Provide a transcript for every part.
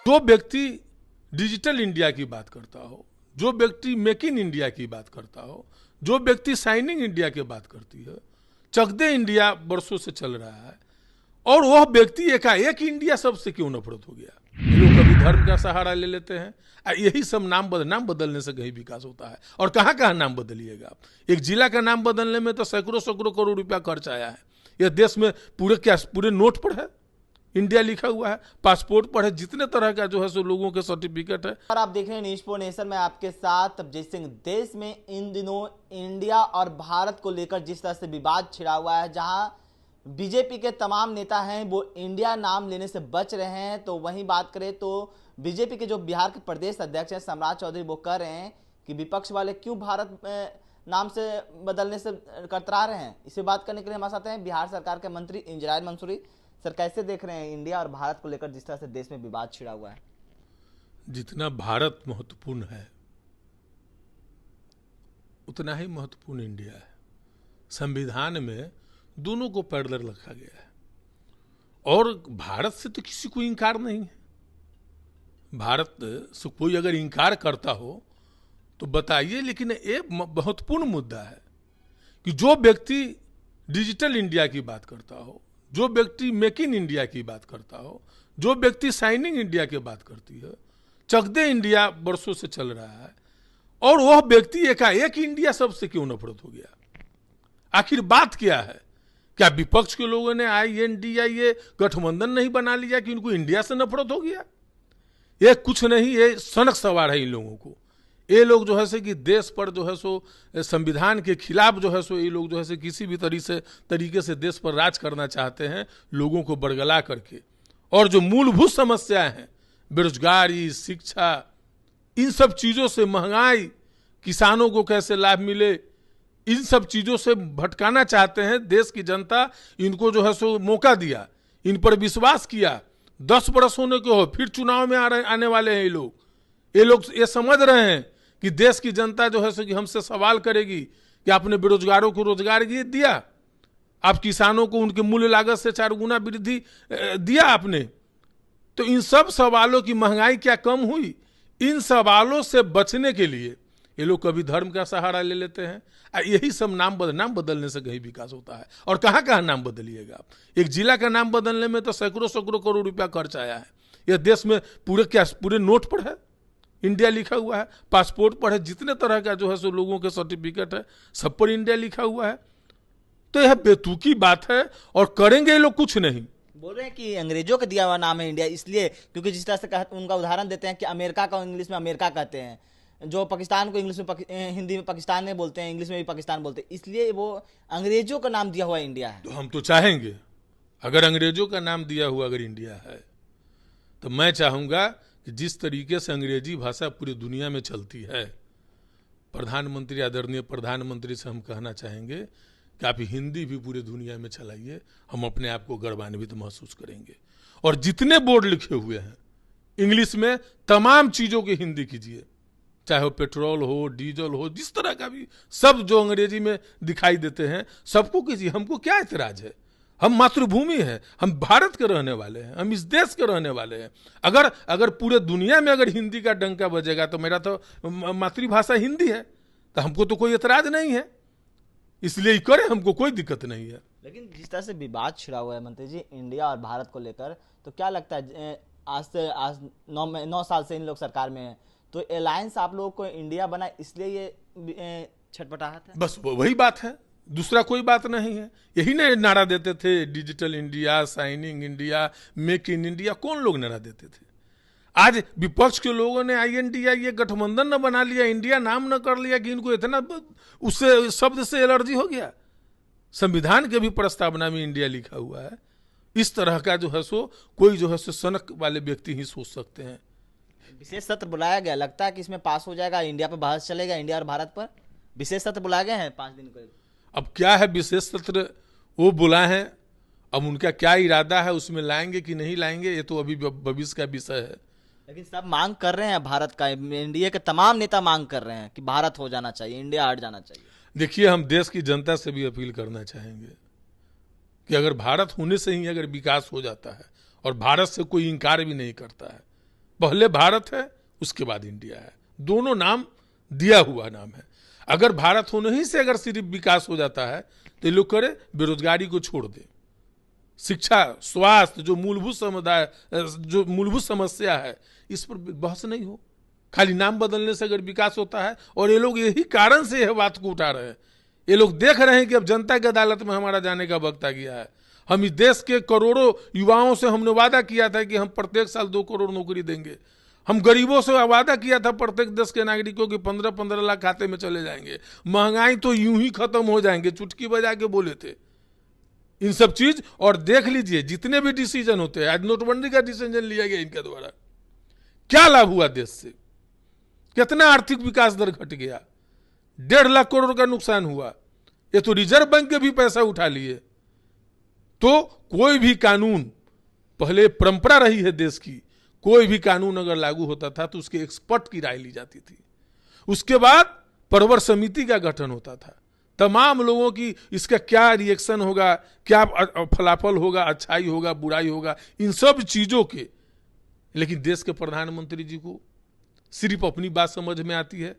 जो व्यक्ति digital India की बात करता हो, जो व्यक्ति मेक इन इंडिया की बात करता हो, जो व्यक्ति साइनिंग इंडिया की बात करती है, चक दे इंडिया वर्षों से चल रहा है, और वह व्यक्ति एकाएक इंडिया सबसे क्यों नफरत हो गया। ये लोग कभी धर्म का सहारा ले लेते हैं, यही सब नाम बदलने से कहीं विकास होता है। और कहाँ कहाँ नाम बदलिएगा आप, एक जिला का नाम बदलने में तो सैकड़ों सैकड़ों करोड़ रुपया खर्च आया है। यह देश में पूरे नोट पर है, इंडिया लिखा हुआ है, पासपोर्ट पर है, जितने तरह का जो है सो लोगों के सर्टिफिकेट है। और आप देख रहे हैं न्यूज़ फॉर नेशन में आपके साथ अभिजीत सिंह। देश में इन दिनों इंडिया और भारत को लेकर जिस तरह से विवाद छिड़ा हुआ है, जहां बीजेपी के तमाम नेता हैं वो इंडिया नाम लेने से बच रहे हैं, तो वहीं बात करें तो बीजेपी के जो बिहार के प्रदेश अध्यक्ष हैं सम्राट चौधरी, वो कह रहे हैं कि विपक्ष वाले क्यों भारत नाम से बदलने से कतरा रहे हैं। इसे बात करने के लिए हमारे साथ हैं बिहार सरकार के मंत्री इंजराइन मंसूरी। सर, कैसे देख रहे हैं इंडिया और भारत को लेकर जिस तरह से देश में विवाद छिड़ा हुआ है? जितना भारत महत्वपूर्ण है उतना ही महत्वपूर्ण इंडिया है। संविधान में दोनों को पैरेलल रखा गया है, और भारत से तो किसी को इनकार नहीं है। भारत से कोई अगर इनकार करता हो तो बताइए, लेकिन एक महत्वपूर्ण मुद्दा है कि जो व्यक्ति डिजिटल इंडिया की बात करता हो, जो व्यक्ति मेक इन इंडिया की बात करता हो, जो व्यक्ति साइनिंग इंडिया की बात करती है, चक दे इंडिया वर्षों से चल रहा है, और वह व्यक्ति एकाएक इंडिया सबसे क्यों नफरत हो गया। आखिर बात क्या है? क्या विपक्ष के लोगों ने INDIA गठबंधन नहीं बना लिया कि इनको इंडिया से नफरत हो गया? ये कुछ नहीं, ये सनक सवार है इन लोगों को। ये लोग जो है से कि देश पर जो है सो संविधान के खिलाफ जो है सो ये लोग जो है से किसी भी तरीके से देश पर राज करना चाहते हैं, लोगों को बरगला करके। और जो मूलभूत समस्याएं हैं, बेरोजगारी, शिक्षा, इन सब चीज़ों से, महंगाई, किसानों को कैसे लाभ मिले, इन सब चीज़ों से भटकाना चाहते हैं देश की जनता। इनको जो है सो मौका दिया, इन पर विश्वास किया, 10 बरस होने के हो, फिर चुनाव में आने वाले हैं ये लोग ये समझ रहे हैं कि देश की जनता जो है सो कि हमसे सवाल करेगी कि आपने बेरोजगारों को रोजगार दिया, आप किसानों को उनके मूल्य लागत से 4 गुना वृद्धि दिया आपने। तो इन सब सवालों की, महंगाई क्या कम हुई, इन सवालों से बचने के लिए ये लोग कभी धर्म का सहारा ले लेते हैं, यही सब नाम बदलने से कहीं विकास होता है। और कहाँ कहाँ नाम बदलिएगा आप, एक जिला का नाम बदलने में तो सैकड़ों सैकड़ों करोड़ रुपया खर्च आया है। यह देश में पूरे नोट पर है, इंडिया लिखा हुआ है, पासपोर्ट पर है, जितने तरह का जो है सो लोगों के सर्टिफिकेट है, सब पर इंडिया लिखा हुआ है। तो यह बेतुकी बात है, और करेंगे ये लोग कुछ नहीं। बोल रहे हैं कि अंग्रेजों का दिया हुआ नाम है इंडिया, इसलिए क्योंकि जिस तरह से उनका उदाहरण देते हैं कि अमेरिका का इंग्लिश में अमेरिका कहते हैं, जो पाकिस्तान को इंग्लिश में हिंदी में पाकिस्तान में बोलते हैं, इंग्लिश में भी पाकिस्तान बोलते हैं, इसलिए वो अंग्रेजों का नाम दिया हुआ इंडिया है। तो हम तो चाहेंगे, अगर अंग्रेजों का नाम दिया हुआ अगर इंडिया है, तो मैं चाहूँगा कि जिस तरीके से अंग्रेजी भाषा पूरी दुनिया में चलती है, प्रधानमंत्री, आदरणीय प्रधानमंत्री से हम कहना चाहेंगे कि आप हिंदी भी पूरी दुनिया में चलाइए, हम अपने आप को गर्वान्वित महसूस करेंगे। और जितने बोर्ड लिखे हुए हैं इंग्लिश में, तमाम चीज़ों की हिंदी कीजिए, चाहे वो पेट्रोल हो, डीजल हो, जिस तरह का भी, सब जो अंग्रेजी में दिखाई देते हैं सबको कीजिए। हमको क्या एतराज है? हम मातृभूमि है, हम भारत के रहने वाले हैं, हम इस देश के रहने वाले हैं। अगर पूरे दुनिया में अगर हिंदी का डंका बजेगा तो मेरा तो मातृभाषा हिंदी है, तो हमको तो कोई एतराज नहीं है, इसलिए करें, हमको कोई दिक्कत नहीं है। लेकिन जिस तरह से विवाद छिड़ा हुआ है मंत्री जी इंडिया और भारत को लेकर, तो क्या लगता है आज 9 साल से इन लोग सरकार में है, तो अलायंस आप लोगों को इंडिया बना इसलिए ये छटपटाहट है? बस वही बात है, दूसरा कोई बात नहीं है। यही ना नारा देते थे, digital India, signing India, make in India, कौन लोग नारा देते थे? आज विपक्ष के लोगों ने INDIA गठबंधन न बना लिया, इंडिया नाम न कर लिया कि इनको इतना उससे शब्द से एलर्जी हो गया। संविधान के भी प्रस्तावना में इंडिया लिखा हुआ है। इस तरह का जो है सो कोई जो है सो सनक वाले व्यक्ति ही सोच सकते हैं। विशेष सत्र बुलाया गया, लगता है कि इसमें पास हो जाएगा, इंडिया पर बहस चलेगा, इंडिया और भारत पर। विशेष सत्र बुलाए गए हैं 5 दिन के। अब क्या है, विशेष सत्र वो बुलाए हैं, अब उनका क्या इरादा है, उसमें लाएंगे कि नहीं लाएंगे, ये तो अभी भविष्य का विषय है। लेकिन सब मांग कर रहे हैं भारत का, एनडीए के तमाम नेता मांग कर रहे हैं कि भारत हो जाना चाहिए, इंडिया हट जाना चाहिए। देखिए, हम देश की जनता से भी अपील करना चाहेंगे कि अगर भारत होने से ही अगर विकास हो जाता है, और भारत से कोई इनकार भी नहीं करता है, पहले भारत है, उसके बाद इंडिया है। दोनों नाम दिया हुआ नाम है। अगर भारत होने ही से अगर सिर्फ विकास हो जाता है तो ये लोग करे बेरोजगारी को छोड़ दे, शिक्षा, स्वास्थ्य, जो मूलभूत समस्या है, इस पर बहस नहीं हो। खाली नाम बदलने से अगर विकास होता है, और ये लोग यही कारण से यह बात को उठा रहे हैं। ये लोग देख रहे हैं कि अब जनता की अदालत में हमारा जाने का वक्त आ गया है। हम इस देश के करोड़ों युवाओं से हमने वादा किया था कि हम प्रत्येक साल 2 करोड़ नौकरी देंगे। हम गरीबों से वादा किया था प्रत्येक देश के नागरिकों की 15-15 लाख खाते में चले जाएंगे। महंगाई तो यूं ही खत्म हो जाएंगे, चुटकी बजा के बोले थे। इन सब चीज, और देख लीजिए जितने भी डिसीजन होते हैं, आज नोटबंदी का डिसीजन लिया गया इनके द्वारा, क्या लाभ हुआ देश से, कितना आर्थिक विकास दर घट गया, 1.5 लाख करोड़ का नुकसान हुआ। ये तो रिजर्व बैंक के भी पैसा उठा लिए। तो कोई भी कानून, पहले परंपरा रही है देश की, कोई भी कानून अगर लागू होता था तो उसके एक्सपर्ट की राय ली जाती थी। उसके बाद परवर समिति का गठन होता था, तमाम लोगों की इसका क्या रिएक्शन होगा, क्या फलाफल होगा, अच्छाई होगा, बुराई होगा, इन सब चीजों के। लेकिन देश के प्रधानमंत्री जी को सिर्फ अपनी बात समझ में आती है।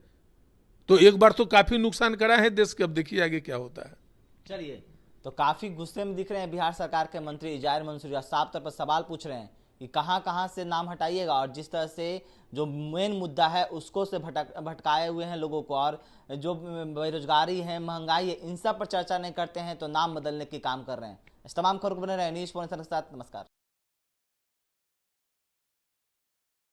तो एक बार तो काफी नुकसान करा है देश के, अब देखिए आगे क्या होता है। चलिए, तो काफी गुस्से में दिख रहे हैं बिहार सरकार के मंत्री इजायर मंसूरिया, साफ तौर पर सवाल पूछ रहे हैं कि कहां से नाम हटाइएगा, और जिस तरह से जो मेन मुद्दा है उसको से भटकाए हुए हैं लोगों को, और जो बेरोजगारी है, महंगाई है, इन सब पर चर्चा नहीं करते हैं तो नाम बदलने के काम कर रहे हैं। इस तमाम खबरों को बने रहे न्यूज़ पॉइंट के साथ। नमस्कार।